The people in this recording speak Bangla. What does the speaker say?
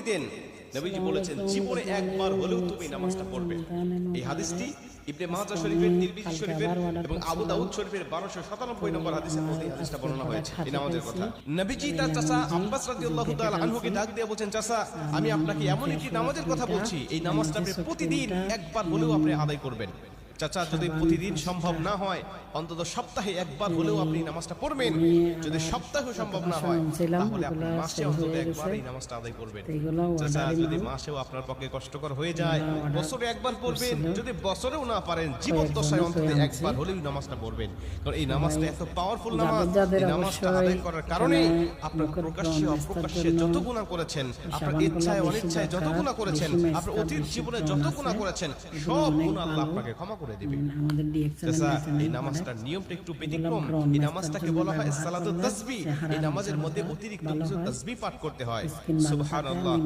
দিতেন, নবীজি বলেছেন জীবনে একবার হলেও তুমি নামাজটা পড়বে। এই হাদিসটি ইবনে মাজাহ শরীফের, তিরমিজি শরীফের এবং আবু দাউদ শরীফের 1297 নম্বর হাদিসের মধ্যে এই হাদিসটা বর্ণনা হয়েছে এই নামাজের কথা। নবীজি তার চাচা আব্বাস রাদিয়াল্লাহু তাআলা আনহুকে ডাক দিয়ে বলেন, চাচা আমি আপনাকে এমন একটি নামাজের কথা বলছি, এই নামাজটা আপনি প্রতিদিন একবার হলেও আপনি আদায় করবেন। চাচা যদি প্রতিদিন সম্ভব না হয় অন্তত সপ্তাহে একবার হলেও আপনি নামাজটা পড়বেন। যদি সপ্তাহে সম্ভব না হয় তাহলে আপনি মাসে অন্তত একবার এই নামাজটা আদায় করবেন। চাচা যদি মাসেও আপনার পক্ষে কষ্টকর হয়ে যায় বছরে একবার পড়বেন, যদি বছরেও না পারেন জীবন দশায় অন্তত একবার হলেও নামাজটা পড়বেন। কারণ এই নামাজটা এত পাওয়ারফুল নামাজ, এই নামাজটা আদায় করার কারণে আপনার প্রকাশ্যে অপ্রকাশ্যে যত গুনাহ করেছেন, আপনার ইচ্ছায় অনিচ্ছায় যত গুনাহ করেছেন, আপনার অতীত জীবনে যত গুনাহ করেছেন সব গুনাহ আল্লাহ আপনাকে ক্ষমা করে দিবে। এই নামাজটার নিয়মটা একটু ব্যতিক্রম। এই নামাজটাকে বলা হয় সালাতুত তাসবিহ। এই নামাজের মধ্যে অতিরিক্ত কিছু তাসবিহ পাঠ করতে হয়। সুবহানাল্লাহ।